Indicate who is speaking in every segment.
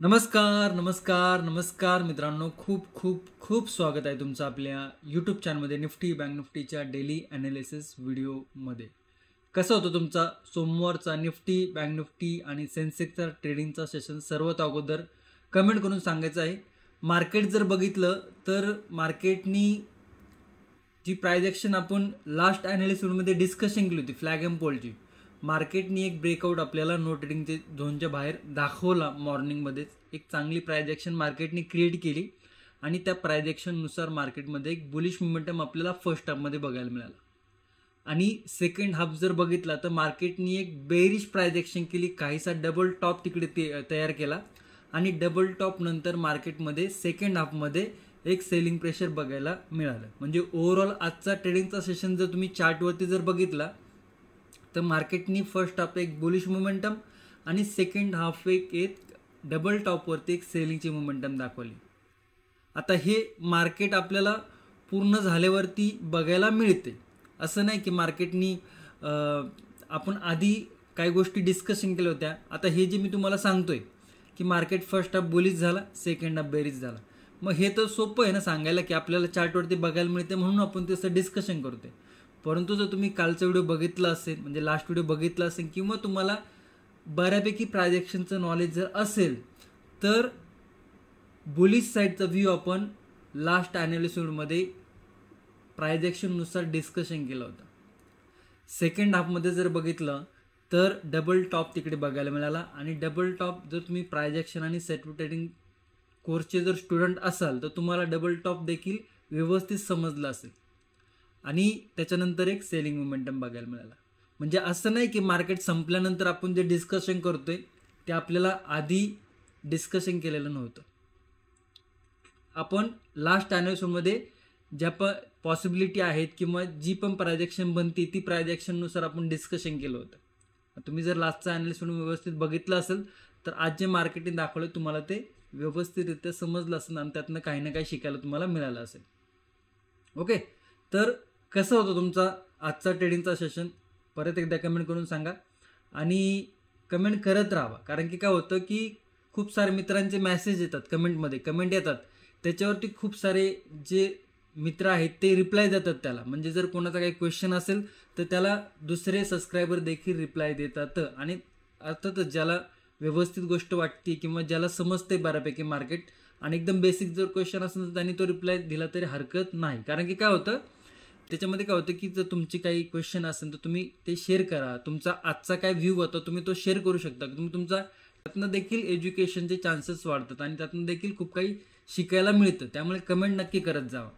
Speaker 1: नमस्कार नमस्कार नमस्कार मित्रांनो, खूप खूप खूप स्वागत आहे तुमचं आपल्या यूट्यूब चॅनलमध्ये निफ्टी बँक निफ्टीच्या डेली ॲनालिसिस व्हिडिओमध्ये. कसा होतो तुमचा सोमवारचा निफ्टी बँक निफ्टी आणि सेन्सेक्सचा ट्रेडिंगचा सेशन? सर्वात अगोदर कमेंट करून सांगायचं आहे. मार्केट जर बघितलं तर मार्केटनी जी प्राइस ॲक्शन आपण लास्ट ॲनालिसिस व्हिडिओमध्ये डिस्कशन केली होती फ्लॅग एम पोलची, मार्केटनी एक ब्रेकआउट आपल्याला नो ट्रेडिंगचे झोनच्या बाहेर दाखवला. मॉर्निंगमध्येच एक चांगली प्राइस ॲक्शन मार्केटनी क्रिएट केली आणि त्या प्राइस ॲक्शननुसार मार्केटमध्ये एक बुलिश मोमेंटम आपल्याला फर्स्ट हाफमध्ये बघायला मिळाला. आणि सेकंड हाफ जर बघितला तर मार्केटनी एक बेरिश प्राइस ॲक्शन केली, काहीसा डबल टॉप तिकडे तयार केला आणि डबल टॉप नंतर मार्केटमध्ये सेकंड हाफमध्ये एक सेलिंग प्रेशर बघायला मिळालं. म्हणजे ओव्हरऑल आजचा ट्रेडिंगचा सेशन जर तुम्ही चार्टवरती जर बघितला तर मार्केटनी फर्स्ट हाफ एक बुलिश मोमेंटम आणि सेकंड हाफ एक डबल टॉपवरती एक सेलिंगची मोमेंटम दाखवली. आता हे मार्केट आपल्याला पूर्ण झाल्यावरती बघायला मिळते. असं नाही की मार्केटनी आपण आधी काही गोष्टी डिस्कशन केल्या होत्या. आता हे जे मी तुम्हाला सांगतोय की मार्केट फर्स्ट हाफ बुलिश झाला, सेकंड हाफ बेरिश झाला, मग हे तर सोपं आहे ना सांगायला की आपल्याला चार्टवरती बघायला मिळते म्हणून आपण तसं डिस्कशन करतोय. परंतु जर तुम्ही कालचा व्हिडिओ बघितला असेल, म्हणजे लास्ट व्हिडिओ बघितला असेल, किंवा तुम्हाला बऱ्यापैकी प्राइस ॲक्शनचं नॉलेज जर असेल तर बुलिश साईडचा व्ह्यू आपण लास्ट ॲनालिसिसमध्ये प्राइस ॲक्शननुसार डिस्कशन केलं होतं. सेकंड हाफमध्ये जर बघितलं तर डबल टॉप तिकडे बघायला मिळाला आणि डबल टॉप जर तुम्ही प्राइस ॲक्शन आणि सेट ट्रेडिंग कोर्सचे जर स्टुडंट असाल तर तुम्हाला डबल टॉप देखील व्यवस्थित समजलं असेल आणि त्याच्यानंतर एक सेलिंग मोमेंटम बघायला मिळाला. म्हणजे असं नाही की मार्केट संपल्यानंतर आपण जे डिस्कशन करतोय ते आपल्याला आधी डिस्कशन केलेलं नव्हतं. आपण लास्ट ॲनालिसिसमध्ये ज्या पॉसिबिलिटी आहेत किंवा जी पण प्राइस ॲक्शन बनती ती प्राइस ॲक्शननुसार आपण डिस्कशन केलं होतं. तुम्ही जर लास्टचा ॲनालिसिस व्यवस्थित बघितलं असेल तर आज जे मार्केटने दाखवलं तुम्हाला ते व्यवस्थितरित्या समजलं असेल आणि त्यातनं काही ना काही शिकायला तुम्हाला मिळालं असेल. ओके, तर कसं होतं तुमचा आजचा ट्रेडिंगचा सेशन? परत एकदा कमेंट करून सांगा आणि कमेंट करत राहा. कारण की काय होतं की खूप सारे मित्रांचे मेसेज येतात, कमेंट येतात, त्याच्यावरती खूप सारे जे मित्र आहेत ते रिप्लाय देतात त्याला. म्हणजे जर कोणाचा काही क्वेश्चन असेल तर त्याला दुसरे सबस्क्रायबर देखील रिप्लाय देतात. आणि अर्थातच ज्याला व्यवस्थित गोष्ट वाटते किंवा ज्याला समजते बऱ्यापैकी मार्केट आणि एकदम बेसिक जर क्वेश्चन असेल तर त्यांनी तो रिप्लाय दिला तरी हरकत नाही. कारण की काय होतं त्याच्यामध्ये काय होतं की जर तुमची काही क्वेश्चन असेल तर तुम्ही ते शेअर करा. तुमचा आजचा काय व्ह्यू होता तुम्ही तो शेअर करू शकता. तुम्ही तुमचा त्यातनं देखील एज्युकेशनचे चान्सेस वाढतात आणि त्यातनं देखील खूप काही शिकायला मिळतं. त्यामुळे कमेंट नक्की करत जावा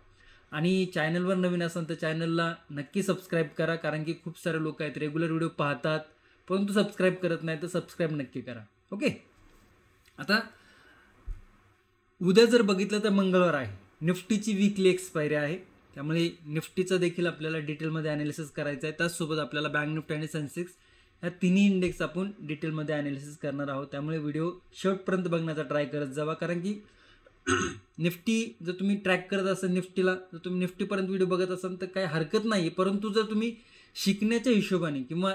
Speaker 1: आणि चॅनलवर नवीन असाल तर चॅनलला नक्की सबस्क्राईब करा. कारण की खूप सारे लोक आहेत रेग्युलर व्हिडिओ पाहतात परंतु सबस्क्राईब करत नाही, तर सबस्क्राईब नक्की करा. ओके, आता उद्या जर बघितलं तर मंगळवार आहे, निफ्टीची वीकली एक्सपायरी आहे. त्यामुळे निफ्टीचं देखील आपल्याला डिटेलमध्ये ॲनालिसिस करायचं आहे. त्याचसोबत आपल्याला बँक निफ्टी आणि सेन्सेक्स ह्या तिन्ही इंडेक्स आपण डिटेलमध्ये ॲनालिसिस करणार आहोत. त्यामुळे व्हिडिओ शेवटपर्यंत बघण्याचा ट्राय करत जावा. कारण की निफ्टी जर तुम्ही ट्रॅक करत असाल निफ्टीला, जर तुम्ही निफ्टीपर्यंत व्हिडिओ बघत असाल तर काही हरकत नाही. परंतु जर तुम्ही शिकण्याच्या हिशोबाने किंवा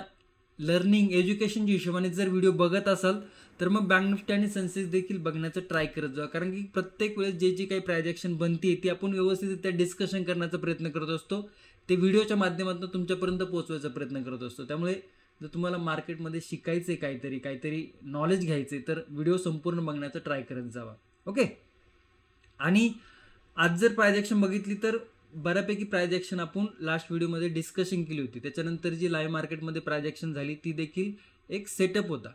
Speaker 1: लर्निंग एज्युकेशनच्या हिशोबाने जर व्हिडिओ बघत असाल तर मग बँक निफ्टी आणि सेन्सेक्स देखील बघण्याचं ट्राय करत जा. कारण की प्रत्येक वेळेस जे काही प्राइस ॲक्शन बनते ती आपण व्यवस्थितरित्या डिस्कशन करण्याचा प्रयत्न करत असतो. ते व्हिडिओच्या माध्यमातून तुमच्यापर्यंत पोहोचवायचा प्रयत्न करत असतो. त्यामुळे जर तुम्हाला मार्केटमध्ये शिकायचं आहे काहीतरी नॉलेज घ्यायचं आहे तर व्हिडिओ संपूर्ण बघण्याचा ट्राय करत जावा. ओके, आणि आज जर प्राइस ॲक्शन बघितली तर बऱ्यापैकी प्राइस ॲक्शन आपण लास्ट व्हिडिओमध्ये डिस्कशन केली होती. त्याच्यानंतर जी लाईव्ह मार्केटमध्ये प्राइस ॲक्शन झाली ती देखील एक सेटअप होता.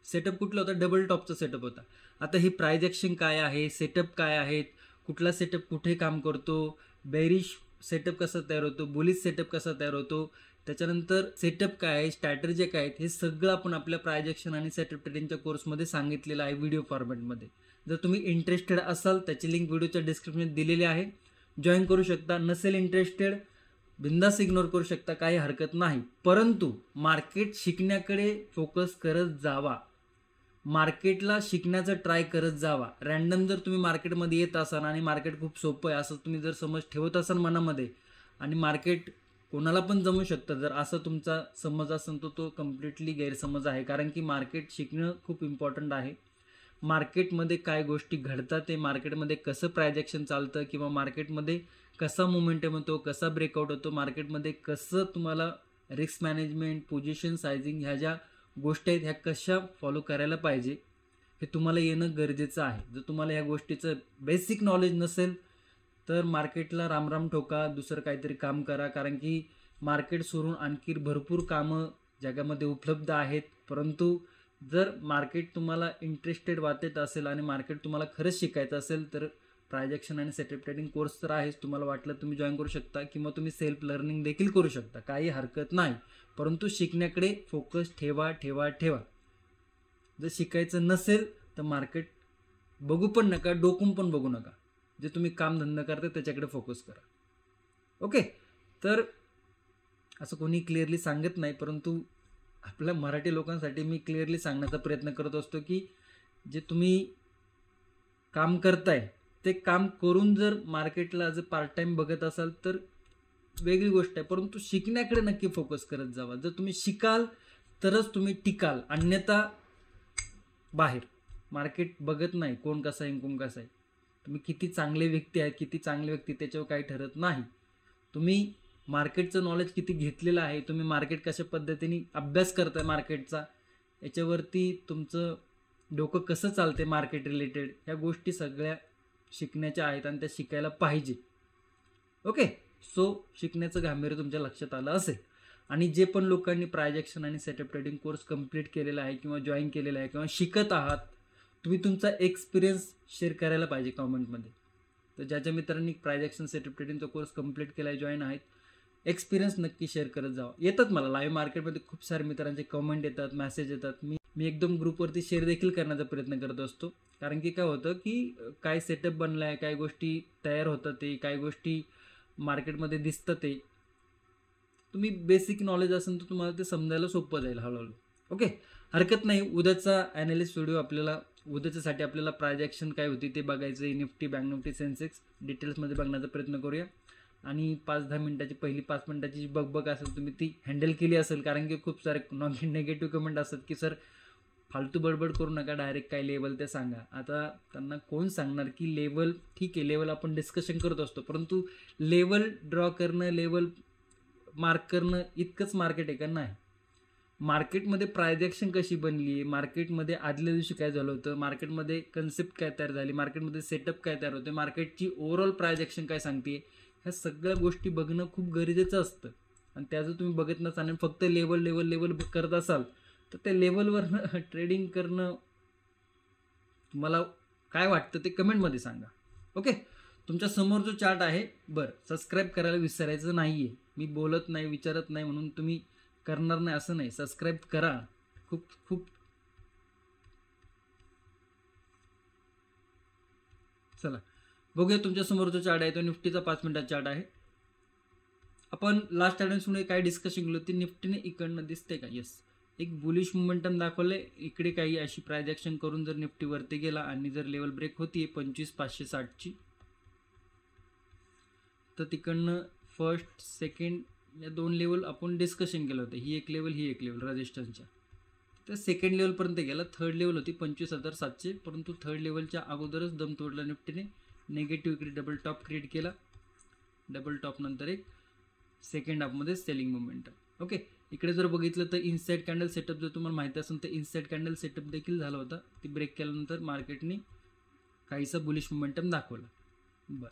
Speaker 1: सेटअप कुठला होता? डबल टॉपचा सेटअप होता. आता ही प्राइस ॲक्शन काय आहे, सेटअप काय आहेत, कुठला सेटअप कुठे काम करतो, बेरिश सेटअप कसा तयार होतो, बुलिश सेटअप कसा तयार होतो, त्याच्यानंतर सेटअप काय आहे, स्ट्रॅटेजी काय आहेत, हे सगळं आपण आपल्या प्राइस ॲक्शन आणि सेटअप ट्रेडिंगच्या कोर्समध्ये सांगितलेलं आहे व्हिडिओ फॉर्मॅटमध्ये. जर तुम्ही इंटरेस्टेड असाल त्याची लिंक व्हिडिओच्या डिस्क्रिप्शनमध्ये दिलेली आहे, जॉईन करू शकता. नसेल इंटरेस्टेड बिंदास इग्नोर करू शकता, काही हरकत नाही. परंतु मार्केट शिकण्याकडे फोकस करत जावा, मार्केटला शिकण्याचं ट्राय करत जावा. रॅन्डम जर तुम्ही मार्केटमध्ये येत असाल आणि मार्केट खूप सोपं आहे असं तुम्ही जर समज ठेवत असाल मनामध्ये आणि मार्केट कोणाला पण जमू शकतं जर असं तुमचा समज असेल तर तो कम्प्लिटली गैरसमज आहे. कारण की मार्केट शिकणं खूप इम्पॉर्टंट आहे. मार्केटमध्ये काय गोष्टी घडतात, ते मार्केटमध्ये कसं प्रायजेक्शन चालतं किंवा मार्केटमध्ये कसा मोमेंटम होतो, कसा ब्रेकआउट होतो, मार्केटमध्ये कसं तुम्हाला रिस्क मॅनेजमेंट, पोझिशन सायझिंग ह्या ज्या गोष्टी आहेत ह्या कशा फॉलो करायला पाहिजे हे तुम्हाला येणं गरजेचं आहे. जर तुम्हाला ह्या गोष्टीचं बेसिक नॉलेज नसेल तर मार्केटला रामराम ठोका, दुसरं काहीतरी काम करा. कारण की मार्केट सोडून आणखी भरपूर कामं जगामध्ये उपलब्ध आहेत. परंतु जर मार्केट तुम्हाला इंटरेस्टेड वाटत असेल आणि मार्केट तुम्हाला खरंच शिकायचं असेल तर प्रायजेक्शन आणि सेटअप ट्रेडिंग कोर्स तर आहेच. तुम्हाला वाटलं तुम्ही जॉईन करू शकता किंवा तुम्ही सेल्फ लर्निंग देखील करू शकता, काही हरकत नाही. परंतु शिकण्याकडे फोकस ठेवा ठेवा ठेवा. जर शिकायचं नसेल तर मार्केट बघू पण नका, डोकून पण बघू नका. जे तुम्ही काम धंदा करता त्याच्याकडे फोकस करा. ओके. तर असं कोणी क्लिअरली सांगत नाही, परंतु आपल्या मराठी लोकांसाठी मी क्लिअरली सांगण्याचा प्रयत्न करत असतो की जे तुम्ही काम करताय ते काम करून जर मार्केटला ॲज अ पार्ट टाईम बघत असाल तर वेगळी गोष्ट आहे, परंतु शिकण्याकडे नक्की फोकस करत जावा. जर तुम्ही शिकाल तरच तुम्ही टिकाल, अन्यथा बाहेर मार्केट बघत नाही कोण कसा आहे कोण कसा आहे. तुम्ही किती चांगले व्यक्ती आहेत, किती चांगले व्यक्ती त्याच्यावर काही ठरत नाही. तुम्ही मार्केटचं नॉलेज किती घेतलेलं आहे, तुम्ही मार्केट कशा पद्धतीने अभ्यास करताय मार्केटचा, याच्यावरती तुमचं डोकं कसं चालते मार्केट रिलेटेड, ह्या गोष्टी सगळ्या शिकण्याच्या आहेत आणि त्या शिकायला पाहिजे. ओके. सो शिकण्याचं गांभीर्य तुमच्या लक्षात आलं असेल. आणि जे पण लोकांनी प्रायजेक्शन आणि सेटअप ट्रेडिंग कोर्स कंप्लीट केलेला आहे किंवा जॉईन केलेला आहे किंवा शिकत आहात, तुम्ही तुमचा एक्सपिरियन्स शेअर करायला पाहिजे कॉमेंटमध्ये. तर ज्याच्या मित्रांनी प्रायजेक्शन सेटअप ट्रेडिंगचा कोर्स कंप्लीट केला आहे, जॉईन आहेत, एक्सपिरियन्स नक्की शेअर करत जावा. येतात मला लाईव्ह मार्केटमध्ये खूप सारे मित्रांचे कमेंट येतात, मेसेज येतात. मी एकदम ग्रुपवरती शेअर देखील करण्याचा प्रयत्न करत असतो. कारण की काय होतं की काय सेटअप बनला आहे, काय गोष्टी तयार होतात, ते काय गोष्टी मार्केटमध्ये दिसतं, ते तुम्ही बेसिक नॉलेज असेल तर तुम्हाला ते समजायला सोपं जाईल हळूहळू. ओके. हरकत नाही. उद्याचा ॲनालिस्ट व्हिडिओ उद्याच्यासाठी आपल्याला प्रायजेक्शन काय होती ते बघायचं आहे. निफ्टी, बँक निफ्टी, सेन्सेक्स डिटेल्समध्ये बघण्याचा प्रयत्न करूया. आणि 5-10 मिनिटाची पहिली 5 मिनिटाची जी बघ असेल तुम्ही ती हँडल केली असेल. कारण की खूप सारे निगेटिव्ह कमेंट असतात की सर फालतू बडबड करू नका, डायरेक्ट काय लेवल ते सांगा. आता त्यांना कोण सांगणार की लेवल, ठीक आहे लेवल आपण डिस्कशन करत असतो, परंतु लेवल ड्रॉ करणं, लेवल मार्क करणं इतकंच मार्केट आहे का? नाही. मार्केटमध्ये प्रायजेक्शन कशी बनली आहे, मार्केटमध्ये आदल्या दिवशी काय झालं होतं, मार्केटमध्ये कन्सेप्ट काय तयार झाली, मार्केटमध्ये सेटअप काय तयार होते, मार्केटची ओव्हरऑल प्रायजेक्शन काय सांगते, ह्या सगळ्या गोष्टी बघणं खूप गरजेचं असतं. आणि त्या जर तुम्ही बघत नसाल आणि फक्त लेवल करत असाल तर त्या लेवलवरनं ट्रेडिंग करणं तुम्हाला काय वाटतं ते कमेंटमध्ये सांगा. ओके. तुमच्या समोर जो चार्ट आहे, बरं सबस्क्राईब करायला विसरायचं नाही आहे. मी बोलत नाही, विचारत नाही म्हणून तुम्ही करणार नाही असं नाही. सबस्क्राईब करा. खूप खूप चला बघूया. तुमच्या समोर जो चार्ट आहे तो निफ्टीचा 5 मिनिटाचा चार्ट आहे. आपण लास्ट मध्ये काय डिस्कशन केलं होती, निफ्टीने इकडनं दिसते का? येस, एक बुलिश मोमेंटम दाखवलंय. इकडे काही अशी प्रायजेक्शन करून जर निफ्टी वरती गेला आणि जर लेवल ब्रेक होती 25,560ची, तर तिकडनं फर्स्ट सेकंड या 2 लेवल आपण डिस्कशन केलं होतं. ही एक लेवल रेजिस्टन्सच्या. तर सेकंड लेवलपर्यंत गेला. थर्ड लेवल होती 25,700, परंतु थर्ड लेवलच्या अगोदरच दम तोडला निफ्टीने. निगेटिव्ह इकडे डबल टॉप क्रिएट केला. डबल टॉप नंतर एक सेकंड हाफमध्ये सेलिंग मोमेंटम. ओके. इकडे जर बघितलं तर इनसाइड कॅन्डल सेटअप जर तुम्हाला माहिती असेल तर इनसाइड कॅन्डल सेटअप देखील झाला होता. ती ब्रेक केल्यानंतर मार्केटने काहीसा बुलिश मोमेंटम दाखवला. बरं,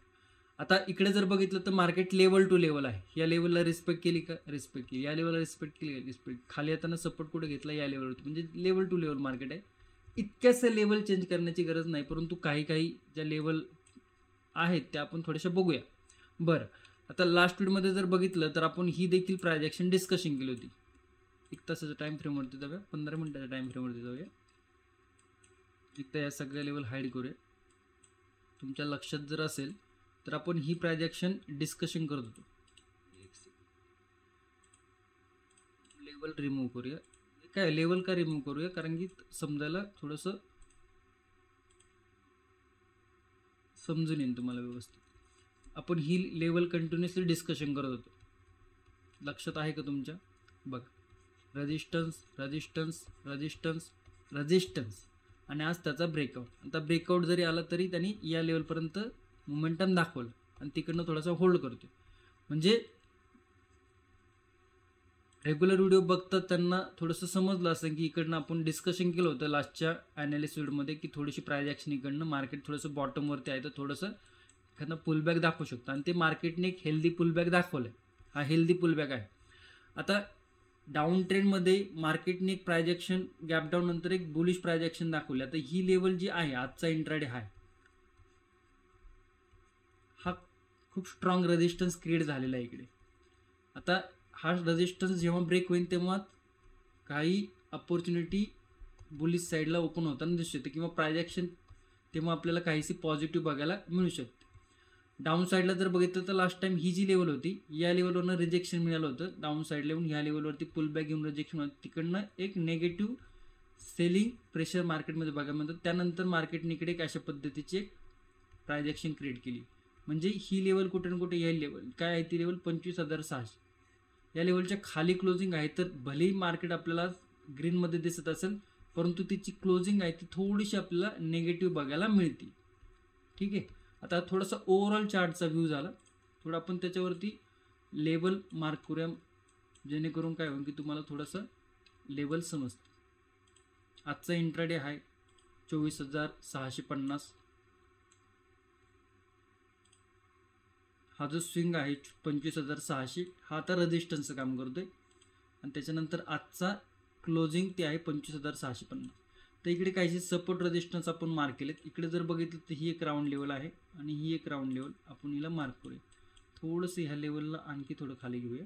Speaker 1: आता इकडे जर बघितलं तर मार्केट लेवल टू लेवल आहे. या लेवलला रिस्पेक्ट केली का? रिस्पेक्ट केली. या लेवलला रिस्पेक्ट केली का? रिस्पेक्ट. खाली येताना सपोर्ट कुठे घेतला? या लेवलवरती. म्हणजे लेवल टू लेवल मार्केट आहे. इतक्याचं लेवल चेंज करण्याची गरज नाही, परंतु काही ज्या लेवल आहेत त्या आपण थोड्याशा बघूया. बरं, आता लास्ट व्हिडिओमध्ये जर बघितलं तर आपण ही देखील प्रायजेक्शन डिस्कशन केली होती. 1 तासाच्या टाईम फ्रेमवरती जाऊया, 15 मिनिटाच्या टाईम फ्रेमवरती जाऊया. एकदा या सगळ्या लेवल हाईड करूया. तुमच्या लक्षात जर असेल तर आपण ही प्रायजेक्शन डिस्कशन करत होतो. लेवल रिमूव्ह करूया. काय लेवल का रिमूव्ह करूया? कारण की समजायला थोडंसं समजून येईल तुम्हाला व्यवस्थित. आपण ही लेवल कंटिन्युअसली डिस्कशन करत होतो. लक्षात आहे का तुमच्या? बघ, रेजिस्टन्स रेजिस्टन्स रेजिस्टन्स रेजिस्टन्स आणि आज त्याचा ब्रेकआउट. आता ब्रेकआउट जरी आला तरी त्यांनी या लेवलपर्यंत मोमेंटम दाखवलं आणि तिकडनं थोडासा होल्ड करतो. म्हणजे रेग्युलर व्हिडिओ बघतात त्यांना थोडंसं समजलं असं की इकडनं आपण डिस्कशन केलं होतं लास्टच्या ॲनालिसिस व्हिडिओमध्ये की थोडीशी प्राइस ॲक्शन इकडनं मार्केट थोडंसं बॉटमवरती आहे तर थोडंसं एखादं पुलबॅक दाखवू शकतं आणि ते मार्केटने एक हेल्दी पुलबॅक दाखवलं आहे. हा हेल्दी पुलबॅक आहे. आता डाऊन ट्रेंडमध्ये मार्केटने एक प्राइस ॲक्शन गॅप डाऊन नंतर एक बुलिश प्राइस ॲक्शन दाखवली. आता ही लेवल जी आहे आजचा इंट्राडे हाय हा खूप स्ट्रॉंग रेजिस्टन्स क्रिएट झालेला आहे इकडे. आता हा रेजिस्टन्स जेव्हा ब्रेक होईल तेव्हा काही अपॉर्च्युनिटी बुलिश साईडला ओपन होताना दिसू शकते किंवा प्राइस ॲक्शन तेव्हा आपल्याला काहीशी पॉझिटिव्ह बघायला मिळू शकते. डाऊन साईडला जर बघितलं तर लास्ट टाइम ही जी लेवल होती या लेवलवरनं रिजेक्शन मिळालं होतं. डाऊन साईडला येऊन ह्या लेवलवरती पुलबॅक घेऊन रिजेक्शन होतं. तिकडनं एक नेगेटिव्ह सेलिंग प्रेशर मार्केटमध्ये बघायला मिळतं. त्यानंतर मार्केटने इकडे एक अशा पद्धतीची एक प्राइस ॲक्शन क्रिएट केली. म्हणजे ही लेवल कुठे ना कुठे या लेवल काय आहे ती लेवल 25,600 या लेवलच्या खाली क्लोजिंग आहे. तर भलेही मार्केट आपल्याला ग्रीनमध्ये दिसत असेल परंतु तिची क्लोजिंग आहे ती थोडीशी आपल्याला निगेटिव्ह बघायला मिळते. ठीक आहे. आता थोडासा ओव्हरऑल चार्टचा व्ह्यू झाला. थोडं आपण त्याच्यावरती लेवल मार्क करूया जेणेकरून काय होईल की तुम्हाला थोडंसं लेवल समजतं. आजचा इंट्राडे हाय 24,650. हा जो स्विंग आहे 25,600 हा आता रेजिस्टन्सचं काम करतोय आणि त्याच्यानंतर आजचा क्लोजिंग ते आहे 25,650. तर इकडे काहीशी सपोर्ट रेजिस्टन्स आपण मार्क केलेत. इकडे जर बघितलं तर ही एक राऊंड लेवल आहे आणि ही एक राऊंड लेवल आपण हिला मार्क करूया. थोडंसं ह्या लेवलला आणखी थोडं खाली घेऊया.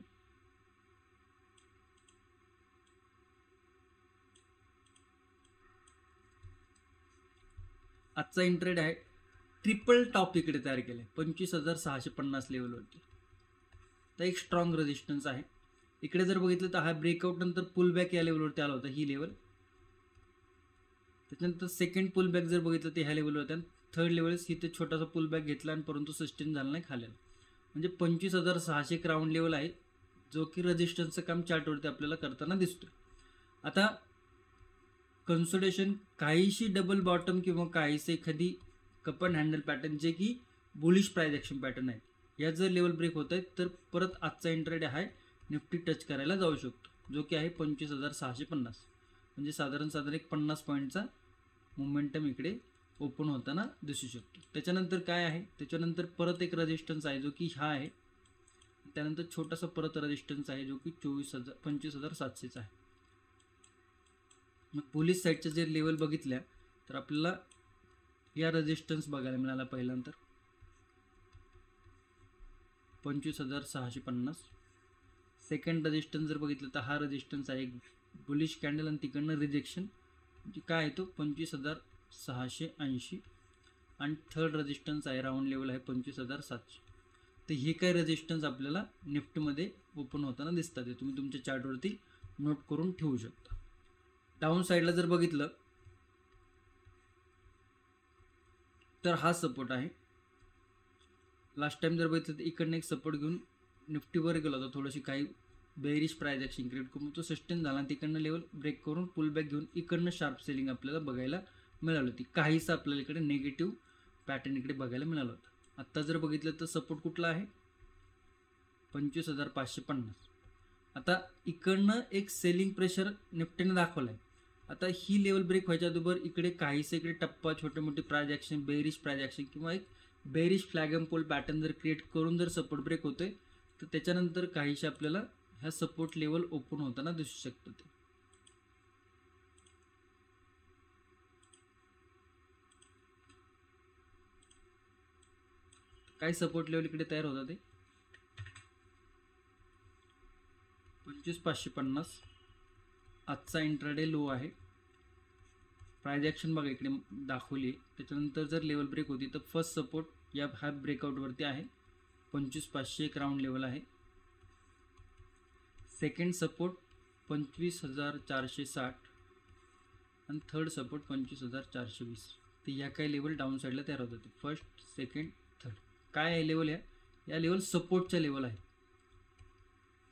Speaker 1: आजचा इंट्रेड आहे ट्रिपल टॉप इकडे तयार केलं आहे 25,650 लेवलवरती. तर एक स्ट्रॉंग रेजिस्टन्स आहे. इकडे जर बघितलं तर हा ब्रेकआउट नंतर पुलबॅक या लेवलवरती आला होता ही लेवल. त्याच्यानंतर सेकंड पुलबॅक जर बघितलं तर ह्या लेवलवर होत्या. थर्ड लेवल्स इथे छोटासा पुलबॅक घेतला आणि परंतु सस्टेन झाला नाही खाल्याला. म्हणजे 25,600 एक राऊंड लेवल आहे जो की रेजिस्टन्सचं काम चार्टवरती आपल्याला करताना दिसतो. आता कन्सोलिडेशन काहीशी डबल बॉटम किंवा काहीसे एखादी कप अँड हँडल पॅटर्न जे की बुलिश प्राइस ॲक्शन पॅटर्न आहे या जर लेवल ब्रेक होत आहेत तर परत आजचा इंट्राडे हाय निफ्टी टच करायला जाऊ शकतो जो की आहे 25,650. म्हणजे साधारण एक 50 पॉईंटचा मोमेंटम इकडे ओपन होताना दिसू शकतो. त्याच्यानंतर काय आहे त्याच्यानंतर परत एक रेजिस्टन्स आहे जो की हा आहे. त्यानंतर छोटासा परत रेजिस्टन्स आहे जो की 25,700 आहे. मग बुलिश साईडच्या जे लेवल बघितल्या तर आपल्याला या रेजिस्टन्स बघायला मिळाला पहिल्यानंतर 25,650. सेकंड रेजिस्टन्स जर बघितलं तर हा रेजिस्टन्स आहे एक बुलिश कॅन्डल आणि तिकडनं रिजेक्शन म्हणजे काय आहे तो 25,680 आणि थर्ड रेजिस्टन्स आहे राऊंड लेवल आहे 25,700. तर हे काय रेजिस्टन्स आपल्याला निफ्टमध्ये ओपन होताना दिसतात ते तुम्ही तुमच्या चार्टवरती नोट करून ठेवू शकता. डाऊन साईडला जर बघितलं तर हा सपोर्ट आहे. लास्ट टाइम जर बघितलं तर इकडनं एक सपोर्ट घेऊन निफ्टीवर गेला होता. थोडीशी काही बेरिश प्राइस ॲक्शन क्रिएट करून तो सस्टेन झाला आणि तिकडनं लेवल ब्रेक करून पुलबॅक घेऊन इकडनं शार्प सेलिंग आपल्याला बघायला मिळाली होती. काहीसं आपल्याला इकडे नेगेटिव्ह पॅटर्न इकडे बघायला मिळालं होतं. आत्ता जर बघितलं तर सपोर्ट कुठला आहे 25,550. आता इकडनं एक सेलिंग प्रेशर निफ्टीने दाखवलं आहे. आता ही लेवल ब्रेक व्हायच्या अगोदर इकडे काहीसं इकडे टप्पा छोटे मोठे price action bearish price action किंवा एक bearish flag and pole pattern जर क्रिएट करून जर सपोर्ट ब्रेक होतोय तर त्याच्यानंतर काहीशे आपल्याला ह्या सपोर्ट लेवल ओपन होताना दिसू शकतं. ते काय सपोर्ट लेवल इकडे तयार होतं ते 25,550. आजचा इंट्राडे लो आहे. प्राइस ॲक्शन बघा इकडे दाखवली. त्याच्यानंतर जर लेवल ब्रेक होती तर फर्स्ट सपोर्ट या हा ब्रेकआउटवरती आहे 25,500 एक राऊंड लेवल आहे. सेकंड सपोर्ट 25,460 आणि थर्ड सपोर्ट 25,420. तर या काही लेवल डाऊन साईडला तयार होतात. फर्स्ट सेकंड थर्ड काय आहे लेवल या लेवल सपोर्टच्या लेवल आहे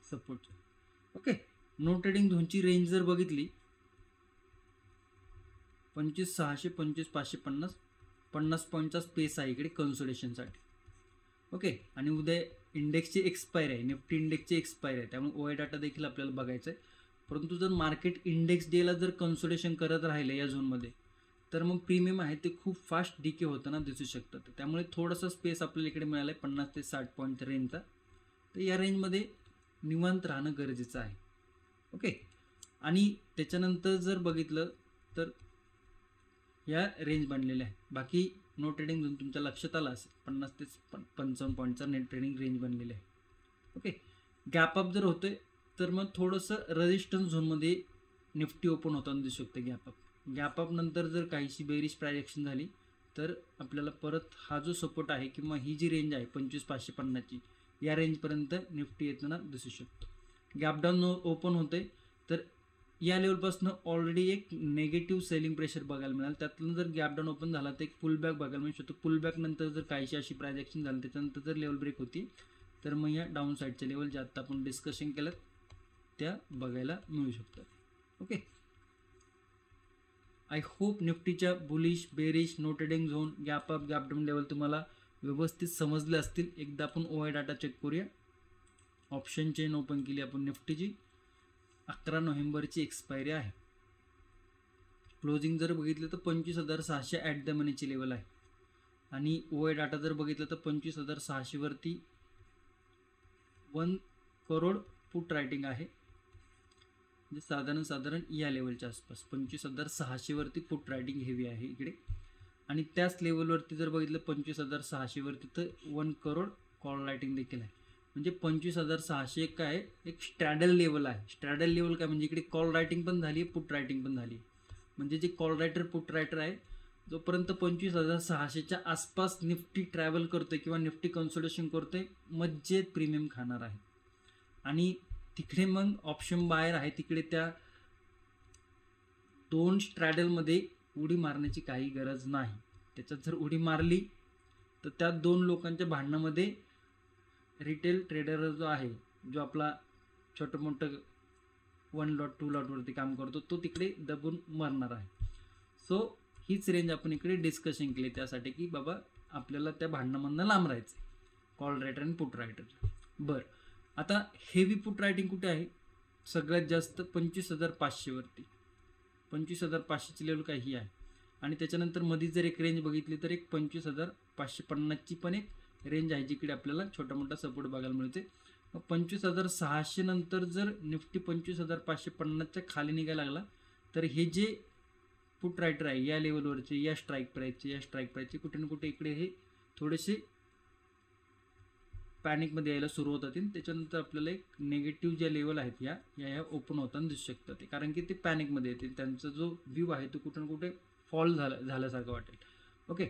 Speaker 1: सपोर्टच्या. ओके. नो ट्रेडिंग झोनची रेंज जर बघितली 25,600 25,550 50 पॉईंटचा स्पेस आहे इकडे कन्सोलिडेशनसाठी. ओके, आणि उद्या इंडेक्सची एक्सपायर आहे, निफ्टी इंडेक्सची एक्सपायर आहे, त्यामुळे OI डाटा देखील आपल्याला बघायचा आहे. परंतु जर मार्केट इंडेक्स डेला जर कन्सोलिडेशन करत राहिले या झोनमध्ये तर मग प्रीमियम आहे ते खूप फास्ट डिके होताना दिसू शकतं. त्यामुळे थोडासा स्पेस आपल्याला इकडे मिळाला आहे 50 ते 60 पॉईंटच्या रेंजचा. तर या रेंजमध्ये निवांत राहणं गरजेचं आहे. ओके, आणि त्याच्यानंतर जर बघितलं तर या रेंज बनलेल्या आहे. बाकी नो ट्रेडिंग झोन तुमच्या लक्षात आला असेल 50 ते 55 पॉईंटचा नेट ट्रेडिंग रेंज बनलेली आहे. ओके, गॅप अप जर होतोय तर मग थोडंसं रेजिस्टन्स झोनमध्ये निफ्टी ओपन होताना दिसू शकते. गॅप अप नंतर जर काहीशी बेरिश प्राइस झाली तर आपल्याला परत हा जो सपोर्ट आहे किंवा ही जी रेंज आहे 25,550ची या रेंजपर्यंत निफ्टी येताना दिसू शकतो. गॅप डाऊन ओपन होते तर या लेवलपासून ऑलरेडी एक नेगेटिव्ह सेलिंग प्रेशर बघायला मिळालं. त्यातून जर गॅप डाऊन ओपन झाला तर एक पुल बॅक बघायला मिळू शकतो. पुल बॅक नंतर जर काहीशी अशी प्राइस ॲक्शन झाली त्याच्यानंतर जर लेवल ब्रेक होती तर मग या डाऊन साईडच्या लेवल ज्या आता आपण डिस्कशन केलं त्या बघायला मिळू शकतात. ओके, आय होप निफ्टीच्या bullish bearish no trading zone gap up gap down level तुम्हाला व्यवस्थित समजले असतील. एकदा आपण OI डाटा चेक करूया. ऑप्शन चेन ओपन केली आपण निफ्टीची. 11 नोव्हेंबरची एक्सपायरी आहे. क्लोजिंग जर बघितलं तर 25,600 ॲट द मनीची लेवल आहे. आणि OI डाटा जर बघितलं तर 25,600 वरती 1 करोड पुट रायटिंग आहे. म्हणजे साधारण या लेवलच्या आसपास 25,600 वरती पुट रायटिंग हेवी आहे इकडे. आणि त्याच लेवलवरती जर बघितलं 25,600 वरती तर 1 करोड कॉल रायटिंग देखील आहे. म्हणजे 25,600 एक काय एक स्ट्रॅडल लेवल आहे. स्ट्रॅडल लेवल काय म्हणजे इकडे कॉल रायटिंग पण झाली आहे, पुट रायटिंग पण झाली आहे. म्हणजे जे कॉल रायटर पुट रायटर आहे जोपर्यंत 25,600च्या आसपास निफ्टी ट्रॅव्हल करतोय किंवा निफ्टी कन्सोलिडेशन करतोय मज्जेत प्रीमियम खाणार आहे. आणि तिकडे मग ऑप्शन बाहेर आहे तिकडे त्या दोन स्ट्रॅडलमध्ये उडी मारण्याची काही गरज नाही. त्याच्यात जर उडी मारली तर त्या दोन लोकांच्या भांडणामध्ये रिटेल ट्रेडर जो आहे जो आपला छोटं मोठं 1 लॉट 2 लॉटवरती काम करतो तो तिकडे दबून मरणार आहे. सो हीच रेंज आपण इकडे डिस्कशन केली त्यासाठी की बाबा आपल्याला त्या भांडणामधनं लांब राहायचं कॉल रायटर आणि पुट रायटर. बरं, आता हेवी पुट रायटिंग कुठे आहे सगळ्यात जास्त 25,500 वरती. 25,500ची लेवल काय ही आहे. आणि त्याच्यानंतर मध्ये जर एक रेंज बघितली तर एक 25,550ची पण एक रेंज आहे जिकडे आपल्याला छोटा मोठा सपोर्ट बघायला मिळते. मग 25,600 नंतर जर निफ्टी 25,550च्या खाली निघायला लागला तर हे जे पुट रायटर आहे या लेवलवरचे या स्ट्राईक प्राईसचे कुठे ना कुठे इकडे हे थोडेसे पॅनिकमध्ये यायला सुरू होतात. त्याच्यानंतर आपल्याला एक नेगेटिव्ह ज्या लेवल आहेत या ओपन होताना दिसू शकतात ते कारण की ते पॅनिकमध्ये येतील. त्यांचा जो व्ह्यू आहे तो कुठे ना कुठे फॉल झाल्यासारखं वाटेल. ओके,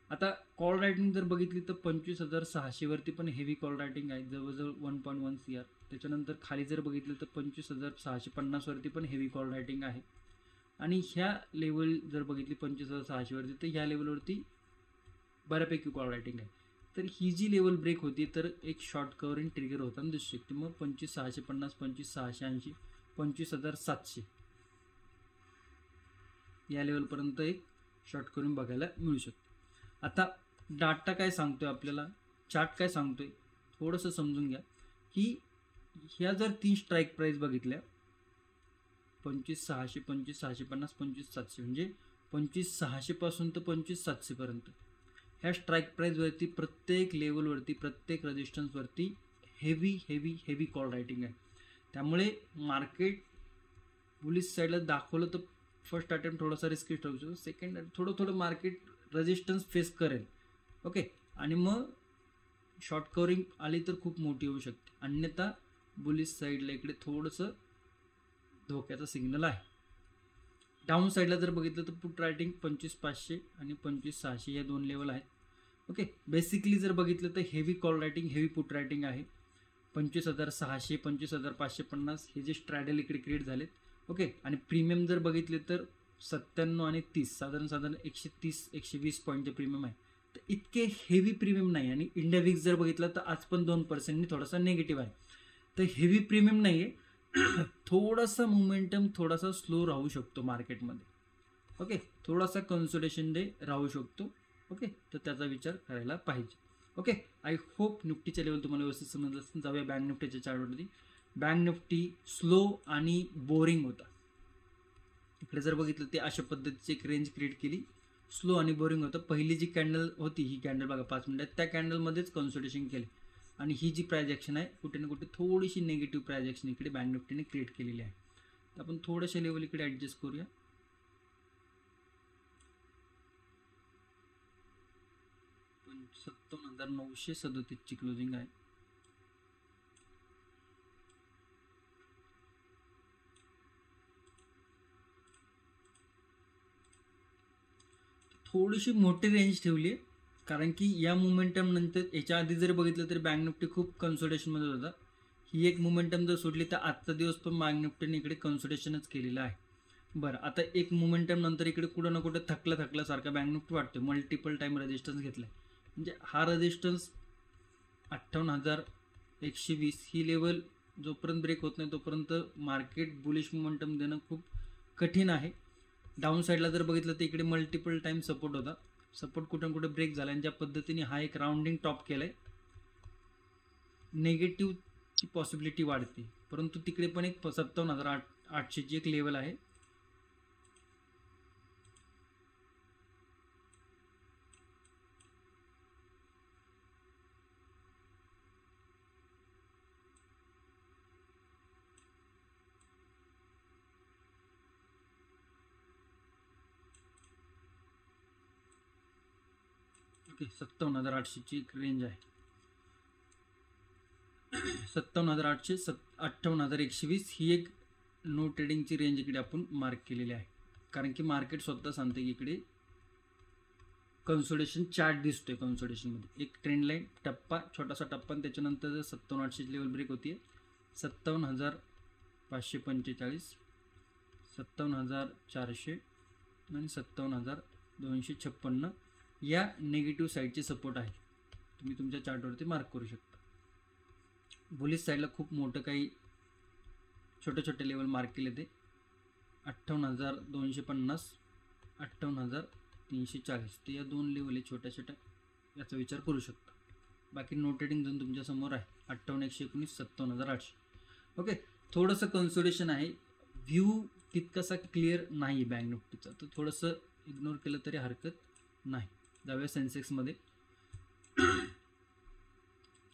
Speaker 1: आता कॉल रायटिंग जर बघितली तर 25,600 वरती पण हेवी कॉल रायटिंग आहे जवळजवळ 1.1 CR. त्याच्यानंतर खाली जर बघितलं तर 25,650 वरती पण हेवी कॉल रायटिंग आहे. आणि ह्या लेवल जर बघितली 25,600 वरती तर ह्या लेवलवरती बऱ्यापैकी कॉल रायटिंग आहे. तर ही जी लेवल ब्रेक होती तर एक शॉर्ट कवरिंग ट्रिगर होताना दिसू शकते. मग 25,650 25,680 25,700 या लेवलपर्यंत एक शॉर्ट कवरिंग बघायला मिळू शकते. आता डाटा काय सांगतोय आपल्याला, चार्ट काय सांगतोय थोडंसं समजून घ्या की ह्या जर 3 स्ट्राईक प्राईस बघितल्या 25,600 25,650 25,700 म्हणजे 25,600 पासून तर 25,700 पर्यंत ह्या स्ट्राईक प्राईजवरती प्रत्येक लेवलवरती प्रत्येक रेजिस्टन्सवरती हेवी कॉल रायटिंग आहे. त्यामुळे मार्केट बुलिश साईडला दाखवलं तर फर्स्ट अटेम्प्ट थोडासा रिस्की ठरू शकतो. सेकंड थोडं मार्केट रेजिस्टन्स फेस करेल. ओके, आणि मग शॉर्ट कवरिंग आली तर खूप मोठी होऊ शकते. अन्यथा बुलिश साईडला इकडे थोडंसं धोक्याचा सिग्नल आहे. डाऊन साईडला जर बघितलं तर पुट रायटिंग 25,500 आणि 25,600 या 2 लेवल आहेत. ओके, बेसिकली जर बघितलं तर heavy call writing heavy put writing आहे. 25,600 25,550 हे जे स्ट्रॅडल इकडे क्रिएट झालेत. ओके, आणि प्रीमियम जर बघितले तर 97 आणि 30 साधारण 130-120 पॉईंटचे प्रीमियम आहे. तर इतके हेवी प्रीमियम नाही. आणि इंडिया विक्स जर बघितलं तर आज पण 2% थोडासा निगेटिव्ह आहे. तर हेवी प्रीमियम नाही आहे. थोडासा मोमेंटम थोडासा स्लो राहू शकतो मार्केटमध्ये. ओके, थोडासा कन्सोलिडेशन डे राहू शकतो. ओके, तर त्याचा विचार करायला पाहिजे. ओके, आय होप निफ्टीच्या लेवल तुम्हाला व्यवस्थित समजलं असेल. जाऊया बँक निफ्टीच्या चार्टवरती. बँक निफ्टी स्लो आणि बोरिंग होता. इकडे जर बघितलं ते अशा पद्धतीची एक रेंज क्रिएट केली, स्लो आणि बोरिंग होतं. पहिली जी कॅन्डल होती, ही कॅन्डल बघा 5 मिनिटात, त्या कॅन्डलमध्येच कन्सोलिडेशन केले आणि ही जी प्राइस ॲक्शन आहे कुठे ना कुठे थोडीशी निगेटिव्ह प्राइस ॲक्शन इकडे बँक निफ्टीने क्रिएट केलेली आहे. तर आपण थोड्याशा लेवल इकडे ॲडजस्ट करूया. पण 57,937 ची क्लोजिंग आहे. थोडीशी मोठी रेंज ठेवली आहे, कारण की या मोमेंटम नंतर याच्या आधी जर बघितलं तर बँक निफ्टी खूप कन्सोलिडेशनमध्ये होता. ही एक मोमेंटम जर सोडली तर आजचा दिवस पण बँक निफ्टीने इकडे कन्सोलिडेशनच केलेलं आहे. बरं, आता एक मोमेंटम नंतर इकडे कुठं ना कुठं थकल्यासारखा बँक निफ्टी वाटतो. मल्टिपल टाईम रेजिस्टन्स घेतला आहे, म्हणजे हा रेजिस्टन्स 58,120 ही लेवल जोपर्यंत ब्रेक होत नाही तोपर्यंत मार्केट बुलिश मोमेंटम देणं खूप कठीण आहे. डाऊन साईडला जर बघितलं तर इकडे मल्टिपल टाईम सपोर्ट होता. सपोर्ट कुठं कुठं ब्रेक झाला आणि ज्या पद्धतीने हा एक राउंडिंग टॉप केला आहे, नेगेटिव्हची पॉसिबिलिटी वाढते. परंतु तिकडे पण एक 57,800ची एक लेवल आहे. ओके, 57,800ची एक रेंज आहे. 57,800 58,120 ही एक नो ट्रेडिंगची रेंज इकडे आपण मार्क केलेली आहे. कारण की मार्केट स्वतः सांगते की इकडे कन्सोलिडेशन चार्ट दिसतोय. कन्सोलिडेशनमध्ये एक ट्रेंड लाईन टप्पा, छोटासा टप्पा, आणि त्याच्यानंतर जर 57,800 लेवल ब्रेक होती, 57,545, 57,400 आणि 57,256 या नेगेटिव्ह साईडचे सपोर्ट आहे. तुम्ही तुमच्या चार्टवरती मार्क करू शकता. बुलिश साईडला खूप मोठं काही छोटे छोटे लेवल मार्क केले ते 58,250, 58,340, ते या दोन लेवल आहे छोट्या छोट्या, याचा विचार करू शकता. बाकी नो ट्रेडिंग झोन तुमच्यासमोर आहे 58,119, 57,800. ओके, थोडंसं कन्सोलिडेशन आहे. व्ह्यू तितकासा क्लिअर नाही बँक निफ्टीचा, तर थोडंसं इग्नोर केलं तरी हरकत नाही. जाऊया सेन्सेक्समध्ये.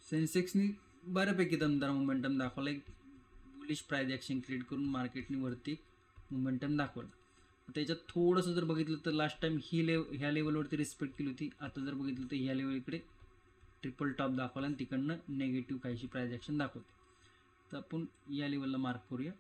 Speaker 1: सेन्सेक्सनी बऱ्यापैकी दमदार मोमेंटम दाखवला. एक बुलिश प्राइस ॲक्शन क्रिएट करून मार्केटने वरती मोमेंटम दाखवला. आता याच्यात थोडंसं जर बघितलं तर लास्ट टाइम ह्या लेवलवरती रिस्पेक्ट केली होती. आता जर बघितलं तर ह्या लेवल इकडे ट्रिपल टॉप दाखवला आणि तिकडनं नेगेटिव्ह काहीशी प्राइस ॲक्शन दाखवते. तर आपण या लेवलला मार्क करूया.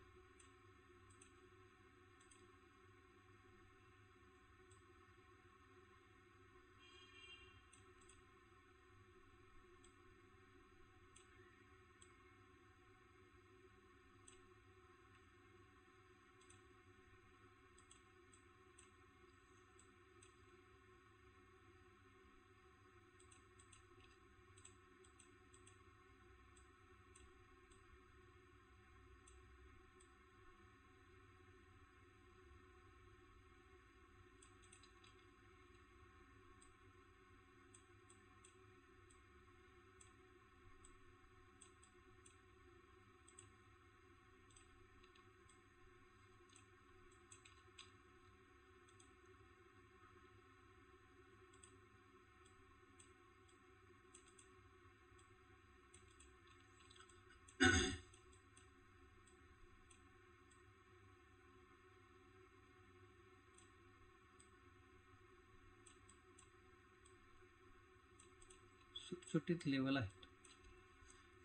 Speaker 1: सुटसुटीत लेवल आहेत.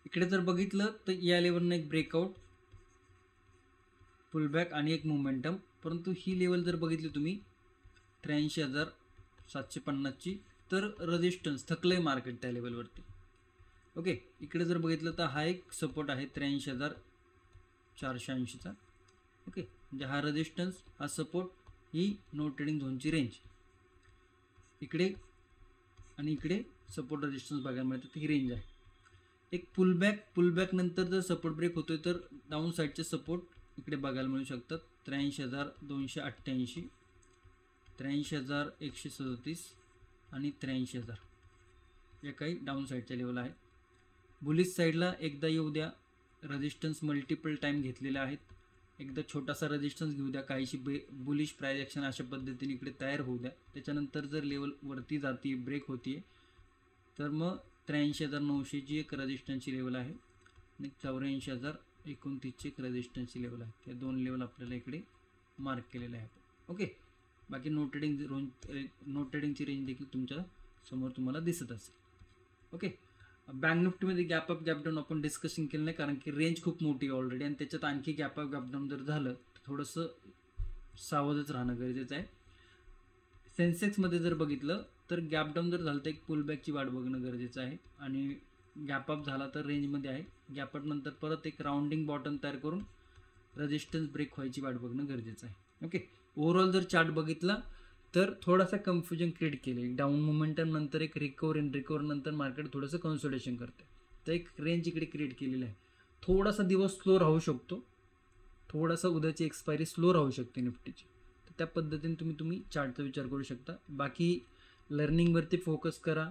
Speaker 1: इकडे जर बघितलं तर या लेवलनं एक ब्रेकआउट, पुलबॅक आणि एक मोमेंटम. परंतु ही लेवल जर बघितली तुम्ही 83,750ची, तर रेजिस्टन्स थकलंय मार्केट त्या लेवलवरती. ओके, इकडे जर बघितलं तर हा एक सपोर्ट आहे 83,480चा. ओके, म्हणजे हा रेजिस्टन्स, हा सपोर्ट, ही नो ट्रेडिंग झोनची रेंज. इकडे आणि इकडे सपोर्ट रेजिस्टन्स बघायला मिळतं, ही रेंज आहे. एक पुलबॅक नंतर जर सपोर्ट ब्रेक होतोय तर डाऊन साईडचे सपोर्ट इकडे बघायला मिळू शकतात 83,288, 83,137 आणि 83,000 या काही डाऊन साईडच्या लेवल आहेत. बुलिश साईडला एकदा येऊ द्या, रेजिस्टन्स मल्टिपल टाईम घेतलेले आहेत. एकदा छोटासा रेजिस्टन्स घेऊ द्या, काहीशी बुलिश प्राइस ॲक्शन अशा पद्धतीने इकडे तयार होऊ द्या. त्याच्यानंतर जर लेवल वरती जाते, ब्रेक होती, तर मग 83,900ची एक रेजिस्टन्सची लेवल आहे आणि 84,029ची एक रेजिस्टन्सची लेवल आहे. त्या दोन लेवल आपल्याला इकडे मार्क केलेले आहेत. ओके, बाकी नो ट्रेडिंगची रेंज देखील तुमच्या समोर तुम्हाला दिसत असेल. ओके, बँक निफ्टीमध्ये गॅप अप गॅप डाऊन आपण डिस्कशन केलं नाही, कारण की रेंज खूप मोठी आहे ऑलरेडी आणि त्याच्यात आणखी गॅप अप गॅप डाऊन जर झालं तर थोडंसं सावधच राहणं गरजेचं आहे. सेन्सेक्समध्ये जर बघितलं तर गॅप डाऊन जर झालं तर एक पुलबॅकची वाट बघणं गरजेचं आहे आणि गॅप अप झाला तर रेंजमध्ये आहे. गॅप अप नंतर परत एक राउंडिंग बॉटम तयार करून रेजिस्टन्स ब्रेक व्हायची वाट बघणं गरजेचं आहे. ओके, ओव्हरऑल जर चार्ट बघितला तर थोडासा कन्फ्युजन क्रिएट केले. डाऊन मोमेंटम नंतर एक रिकवर नंतर मार्केट थोडंसं कन्सोलिडेशन करते, तर एक रेंज इकडे क्रिएट केलेली आहे. थोडासा दिवस स्लो राहू शकतो, थोडासा उद्याची एक्सपायरी स्लो राहू शकते निफ्टीची, तर त्या पद्धतीने तुम्ही चार्टचा विचार करू शकता. बाकी लर्निंगवरती फोकस करा,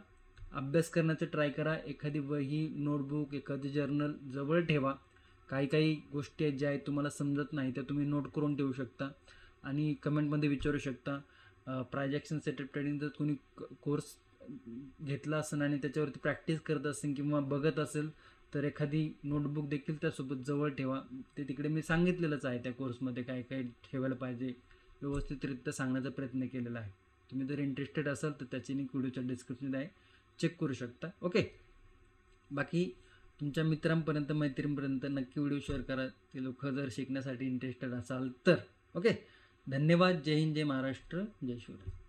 Speaker 1: अभ्यास करण्याचं ट्राय करा. एखादी वही, नोटबुक, एखादी जर्नल जवळ ठेवा. काही गोष्टी आहेत ज्या आहेत तुम्हाला समजत नाही त्या तुम्ही नोट करून ठेवू शकता आणि कमेंटमध्ये विचारू शकता. प्राइस ॲक्शन सेटअप ट्रेडिंग जर कोणी कोर्स घेतला असेल आणि त्याच्यावरती प्रॅक्टिस करत असेल किंवा बघत असेल तर एखादी नोटबुक देखील त्यासोबत जवळ ठेवा. ते तिकडे मी सांगितलेलंच आहे त्या कोर्समध्ये काय काय ठेवायला पाहिजे, व्यवस्थितरित्या सांगण्याचा प्रयत्न केलेला आहे. तुम्ही जर इंटरेस्टेड असाल तर त्याची लिंक व्हिडिओच्या डिस्क्रिप्शनमध्ये आहे, चेक करू शकता. ओके, बाकी तुमच्या मित्रांपर्यंत मैत्रिणींपर्यंत नक्की व्हिडिओ शेअर करा, ते लोक जर शिकण्यासाठी इंटरेस्टेड असाल तर. ओके, धन्यवाद. जय हिंद, जय महाराष्ट्र, जय शिवराय.